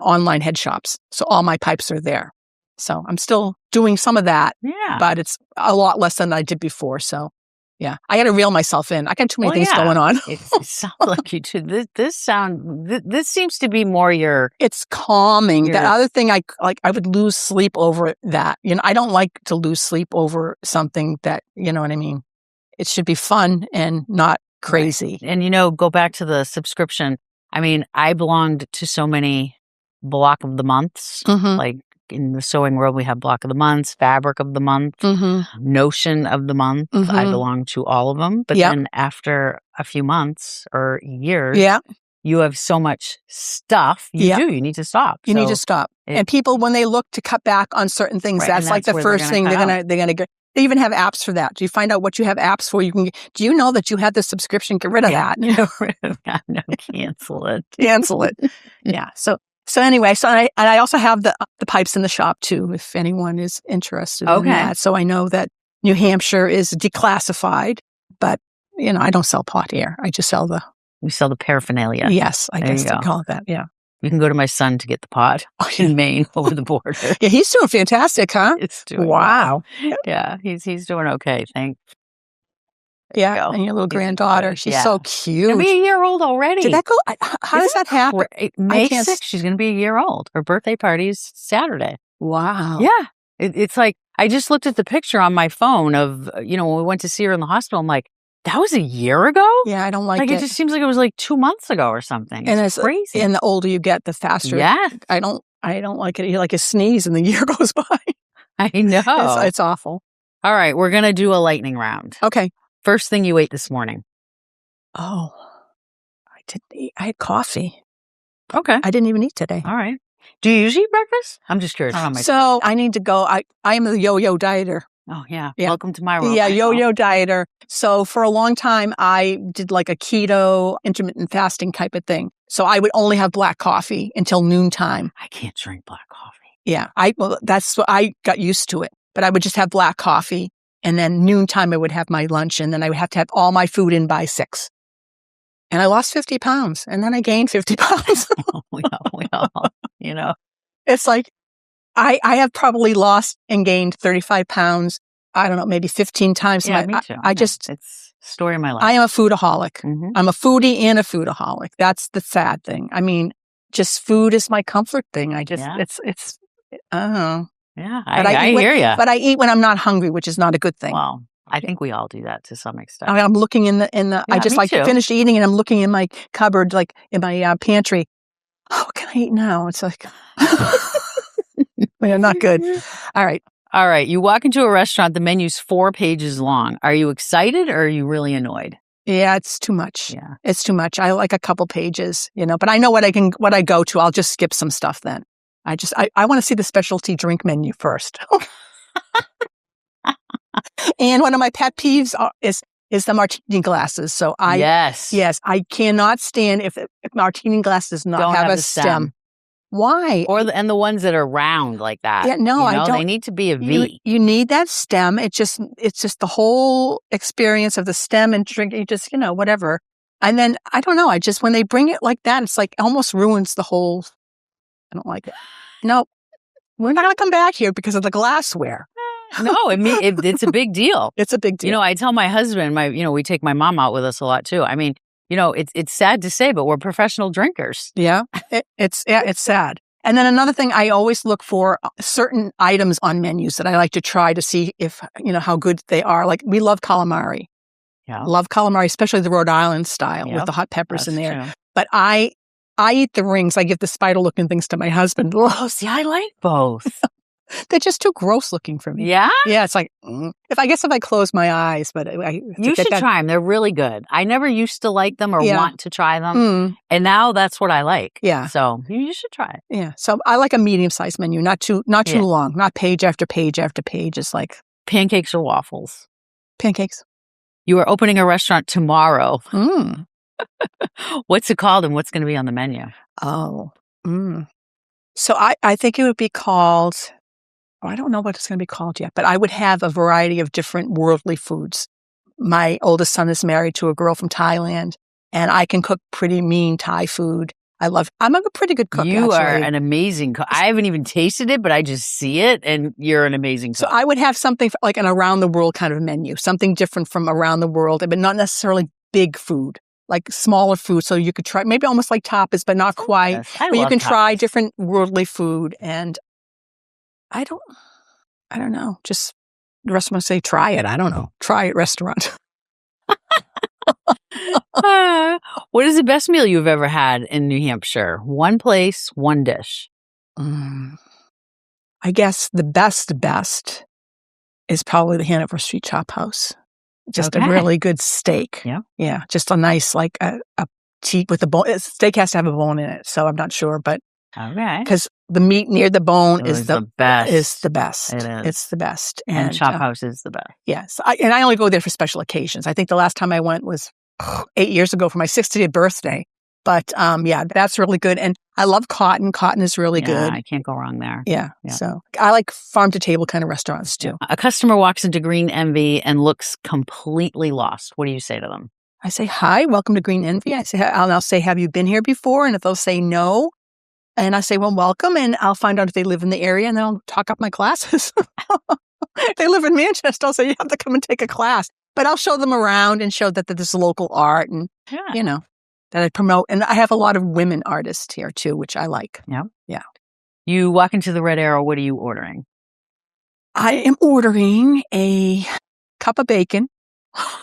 online head shops. So all my pipes are there. So I'm still doing some of that, but it's a lot less than I did before. So yeah, I got to reel myself in. I got too many things going on. It sounds like you do. This seems to be more your... It's calming. That other thing, I would lose sleep over that. I don't like to lose sleep over something that, you know what I mean? It should be fun and not crazy. Right. And, go back to the subscription. I mean, I belonged to so many block of the months, like, in the sewing world, we have block of the months, fabric of the month, notion of the month. I belong to all of them. But then after a few months or years, you have so much stuff. You need to stop. You need to stop. And people, when they look to cut back on certain things, Right, that's like the first thing they're gonna get. They even have apps for that. Do you find out what you have apps for? Do you know that you have the subscription? Get rid of that. Get rid of that. No, cancel it. Cancel it. Yeah. So anyway, I also have the pipes in the shop too, if anyone is interested in that. So I know that New Hampshire is declassified, but I don't sell pot here. I just sell You sell the paraphernalia. Yes, I guess they call it that. Yeah. You can go to my son to get the pot in Maine over the border. Yeah, he's doing fantastic, huh? It's doing wow. Yeah, he's doing okay. Thanks. Yeah, and your little granddaughter, she's so cute. She'll be a year old already. Did that go? How does that happen? May 6th, she's going to be a year old. Her birthday party is Saturday. Wow. Yeah, it's like I just looked at the picture on my phone of when we went to see her in the hospital. I'm like, that was a year ago? Yeah, I don't like it. It just seems like it was like 2 months ago or something. It's crazy. And the older you get, the faster. Yeah. I don't like it. You like a sneeze and the year goes by. I know. It's awful. All right, we're going to do a lightning round. Okay. First thing you ate this morning. Oh, I didn't eat. I had coffee. Okay. I didn't even eat today. All right. Do you usually eat breakfast? I'm just curious. So I need to go. I am a yo-yo dieter. Oh, yeah. Welcome to my world. Yeah, yo-yo dieter. So for a long time, I did like a keto, intermittent fasting type of thing. So I would only have black coffee until noontime. I can't drink black coffee. Yeah, that's what I got used to it. But I would just have black coffee. And then noontime, I would have my lunch. And then I would have to have all my food in by 6. And I lost 50 pounds. And then I gained 50 pounds. we all, It's like, I have probably lost and gained 35 pounds. I don't know, maybe 15 times. Yeah, me too. It's story of my life. I am a foodaholic. Mm-hmm. I'm a foodie and a foodaholic. That's the sad thing. I mean, just food is my comfort thing. I don't know. Yeah, I hear you. But I eat when I'm not hungry, which is not a good thing. Well, I think we all do that to some extent. I'm looking in the. I just finished eating and I'm looking in my cupboard, like in my pantry. Oh, what can I eat now? It's like, well, not good. All right. You walk into a restaurant, the menu's 4 pages long. Are you excited or are you really annoyed? Yeah, it's too much. Yeah. It's too much. I like a couple pages, but I know what I go to. I'll just skip some stuff then. I want to see the specialty drink menu first. And one of my pet peeves is the martini glasses. So yes, I cannot stand if martini glass does not have a stem. Why? And the ones that are round like that. Yeah, no, I don't. They need to be a V. You need that stem. It's just the whole experience of the stem and drinking. Just whatever. And then I don't know. When they bring it like that, it's like almost ruins the whole. I don't like it. No, we're not going to come back here because of the glassware. No, it's a big deal. It's a big deal. I tell my husband, we take my mom out with us a lot too. I mean, it's sad to say, but we're professional drinkers. Yeah, it's sad. And then another thing, I always look for certain items on menus that I like to try to see if, how good they are. Like we love calamari. Yeah. Love calamari, especially the Rhode Island style with the hot peppers in there. True. But I eat the rings. I give the spider looking things to my husband. Oh, see, I like both. They're just too gross looking for me. Yeah? Yeah, it's like, if I close my eyes, but you should try them. They're really good. I never used to like them or want to try them. And now that's what I like. Yeah. So you should try it. Yeah. So I like a medium-sized menu, not too long, not page after page after page. It's like pancakes or waffles. Pancakes. You are opening a restaurant tomorrow. What's it called and what's going to be on the menu? Oh. So I think it would be called... I don't know what it's going to be called yet, but I would have a variety of different worldly foods. My oldest son is married to a girl from Thailand, and I can cook pretty mean Thai food. I'm a pretty good cook. You are an amazing cook. I haven't even tasted it, but I just see it, and you're an amazing cook. So I would have something like an around the world kind of menu, something different from around the world, but not necessarily big food, like smaller food. So you could try maybe almost like tapas, but not quite. Yes, but you can try different worldly food, and I don't know. Just the restaurant say, try it. I don't know. Try it restaurant. What is the best meal you've ever had in New Hampshire? One place, one dish. I guess the best is probably the Hanover Street Chop House. Just a really good steak. Yeah. Yeah. Just a nice, like a teeth with the bone. Steak has to have a bone in it, so I'm not sure, but Okay. because the meat near the bone It is was the best. Is the best. It is. It's the best. And Chop House is the best. Yes. I only go there for special occasions. I think the last time I went was 8 years ago for my 60th birthday. But yeah, that's really good. And I love Cotton. Cotton is really good. I can't go wrong there. Yeah. So I like farm to table kind of restaurants too. A customer walks into Green Envy and looks completely lost. What do you say to them? I say, hi, welcome to Green Envy. I'll say, have you been here before? And if they'll say no, and I say, well, welcome. And I'll find out if they live in the area and then I'll talk up my classes. If they live in Manchester, I'll say, you have to come and take a class. But I'll show them around and show that there's local art and, that I promote. And I have a lot of women artists here too, which I like. Yeah. Yeah. You walk into the Red Arrow. What are you ordering? I am ordering a cup of bacon.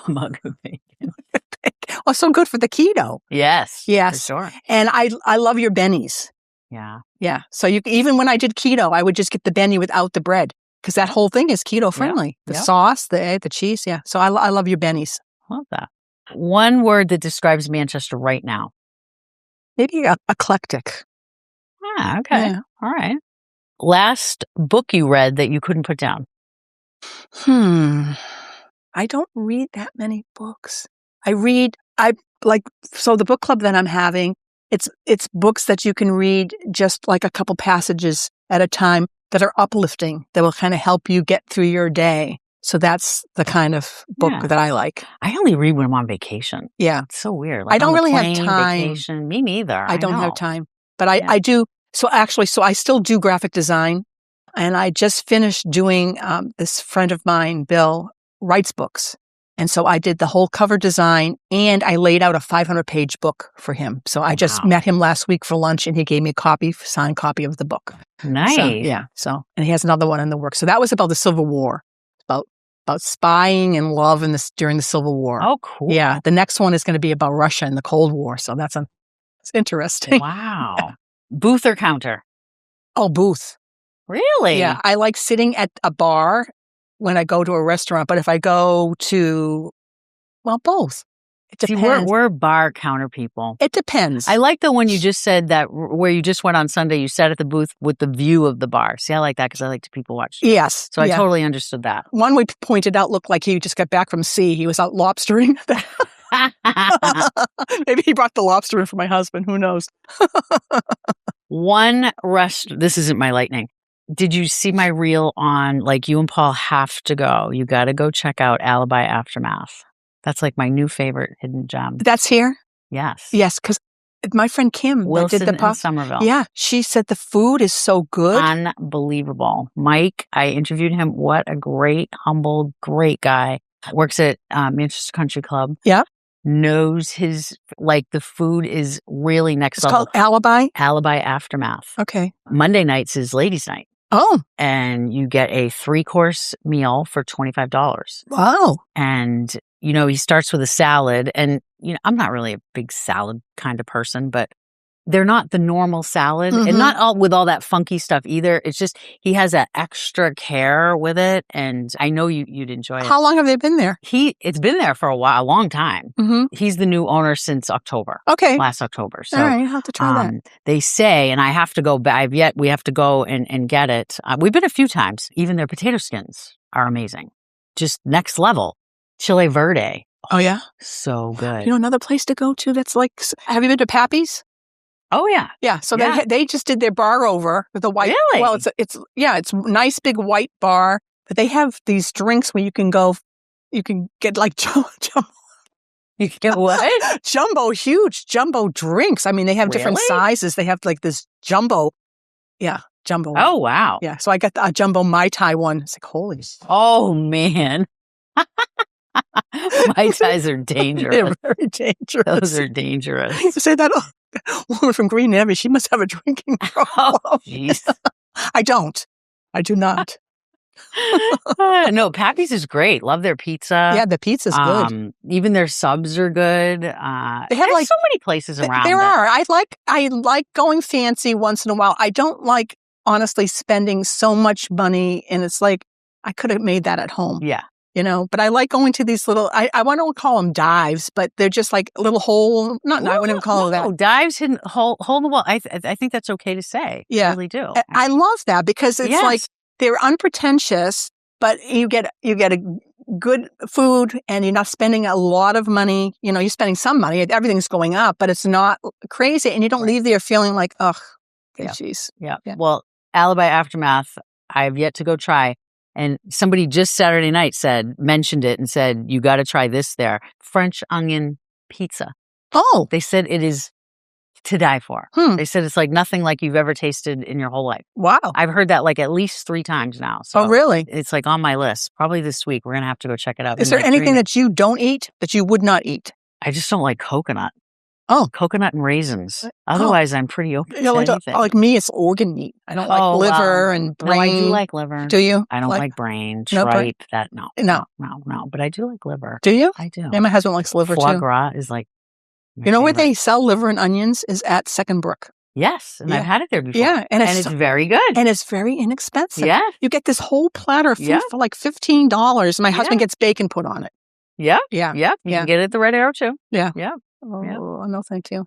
Mug of bacon. Oh, so good for the keto. Yes. Yes. For sure. And I love your bennies. Yeah. Yeah. So even when I did keto, I would just get the benny without the bread because that whole thing is keto friendly. The sauce, the cheese. Yeah. So I love your bennies. Love that. One word that describes Manchester right now. Maybe eclectic. Ah, okay. Yeah. All right. Last book you read that you couldn't put down. I don't read that many books. So the book club that I'm having, it's books that you can read just like a couple passages at a time that are uplifting, that will kind of help you get through your day. So that's the kind of book that I like. I only read when I'm on vacation. Yeah. It's so weird. I don't really have time. Vacation. Me neither. I don't have time. But I do. So I still do graphic design. And I just finished doing, this friend of mine, Bill, writes books. And so I did the whole cover design and I laid out a 500-page book for him. So I just met him last week for lunch and he gave me a signed copy of the book. Nice. So, and he has another one in the works. So that was about the Civil War, about spying and love during the Civil War. Oh, cool. Yeah. The next one is going to be about Russia and the Cold War. So it's interesting. Wow. Booth or counter? Oh, booth. Really? Yeah. I like sitting at a bar when I go to a restaurant, but if I go to, both. It depends. See, we're bar counter people. It depends. I like the one you just said that where you just went on Sunday, you sat at the booth with the view of the bar. See, I like that because I like to people watch. Yes. So I totally understood that. One we pointed out looked like he just got back from sea. He was out lobstering. Maybe he brought the lobster in for my husband. Who knows? This isn't my lightning. Did you see my reel on you and Paul have to go? You got to go check out Alibi Aftermath. That's my new favorite hidden gem. That's here? Yes. Yes, because my friend Kim Wilson did the in Somerville. Yeah, she said the food is so good. Unbelievable. Mike, I interviewed him. What a great, humble, great guy. Works at Manchester Country Club. Yeah. Knows his, the food is really next level. It's called Alibi? Alibi Aftermath. Okay. Monday nights is ladies' night. Oh. And you get a 3-course meal for $25. Wow. And, he starts with a salad. And, I'm not really a big salad kind of person, but they're not the normal salad and not all with all that funky stuff either. It's just he has that extra care with it. And I know you'd enjoy it. How long have they been there? It's been there for a long time. Mm-hmm. He's the new owner since October. Okay. Last October. So all right, I'll have to try that. They say, and I have to go back, we have to go and get it. We've been a few times. Even their potato skins are amazing. Just next level. Chile Verde. Oh, yeah? So good. Another place to go to that's have you been to Pappy's? Oh, yeah. Yeah. So they just did their bar over with a white. Really? Well, it's a nice big white bar, but they have these drinks where you can get jumbo. You can get what? Huge jumbo drinks. I mean, they have different sizes. They have this jumbo. Yeah. Jumbo. Oh, wow. Yeah. So I got a jumbo Mai Tai one. It's holy. Oh, man. Mai Tais are dangerous. They're very dangerous. Those are dangerous. You say that woman from Green Envy, she must have a drinking problem. Oh, jeez. I don't. I do not. No, Pappy's is great. Love their pizza. Yeah, the pizza's good. Even their subs are good. They have so many places around. There are. I like going fancy once in a while. I don't like honestly spending so much money, and it's I could have made that at home. Yeah. But I like going to these little, I want to call them dives, but they're just like a little hole. I wouldn't even call it that. Dives, hidden hole in the wall. I think that's okay to say. Yeah. I really do. I love that because it's like they're unpretentious, but you get a good food and you're not spending a lot of money. You're spending some money. Everything's going up, but it's not crazy. And you don't leave there feeling like, ugh, geez. Yeah. Well, Alibi Aftermath, I have yet to go try. And somebody just Saturday night mentioned it and said, you got to try this there. French onion pizza. Oh. They said it is to die for. They said it's like nothing like you've ever tasted in your whole life. Wow. I've heard that like at least 3 times now. So oh, really? It's like on my list. Probably this week. We're going to have to go check it out. Is there anything that you don't eat that you would not eat? I just don't like coconut. Oh. Coconut and raisins. Otherwise, I'm pretty open to anything. Like me, it's organ meat. I don't like liver and brain. No, I do like liver. Do you? I don't like brain, no tripe, that, no. But I do like liver. Do you? I do. Yeah, my husband likes liver Foie too. gras is like where they sell liver and onions is at Second Brook. Yes, and I've had it there before. Yeah, and it's very good. And it's very inexpensive. Yeah. You get this whole platter of food for like $15. My husband gets bacon put on it. Yeah. Yeah. Yeah. You can get it at the Red Arrow too. Yeah. Yeah. Oh, no, thank you.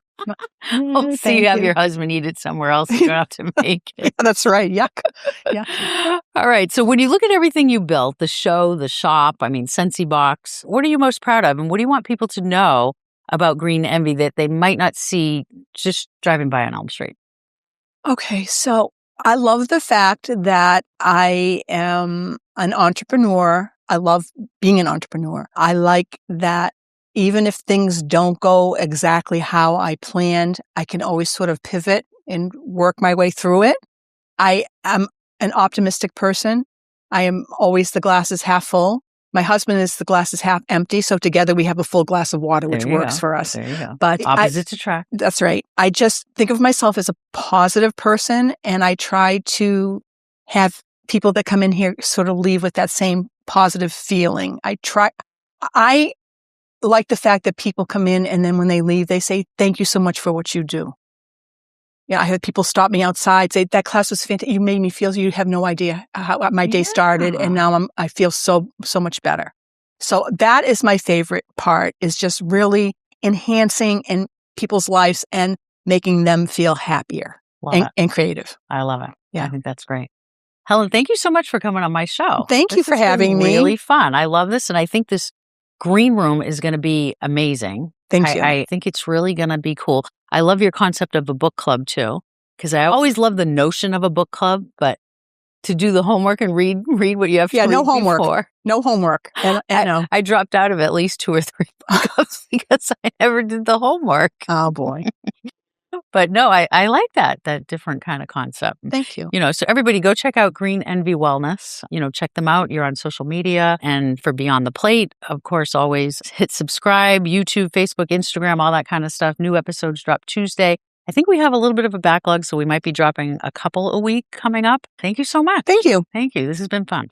No. So you have your husband eat it somewhere else. You don't have to make it. That's right. Yuck. Yeah. All right. So when you look at everything you built, the show, the shop, Censy Box, what are you most proud of? And what do you want people to know about Green Envy that they might not see just driving by on Elm Street? Okay. So I love the fact that I am an entrepreneur. I love being an entrepreneur. I like that even if things don't go exactly how I planned, I can always sort of pivot and work my way through it. I am an optimistic person. I am always the glass is half full. My husband is the glass is half empty. So together we have a full glass of water, which works for us. There you go. But opposites attract. That's right. I just think of myself as a positive person, and I try to have people that come in here sort of leave with that same positive feeling. I like the fact that people come in and then when they leave, they say, thank you so much for what you do. Yeah, I had people stop me outside, say, that class was fantastic. You made me feel, you have no idea how my day started. And now I feel so much better. So that is my favorite part, is just really enhancing in people's lives and making them feel happier and creative. I love it. Yeah. I think that's great. Helen, thank you so much for coming on my show. Thank you for having me. Really fun. I love this. And I think this green room is going to be amazing. Thank you. I think it's really going to be cool. I love your concept of a book club too, because I always love the notion of a book club, but to do the homework and read what you have to read no homework. Before. No homework. And I dropped out of at least 2 or 3 books because I never did the homework. Oh boy. But no, I like that different kind of concept. Thank you. So everybody go check out Green Envy Wellness. Check them out. You're on social media. And for Beyond the Plate, of course, always hit subscribe, YouTube, Facebook, Instagram, all that kind of stuff. New episodes drop Tuesday. I think we have a little bit of a backlog, so we might be dropping a couple a week coming up. Thank you so much. Thank you. Thank you. This has been fun.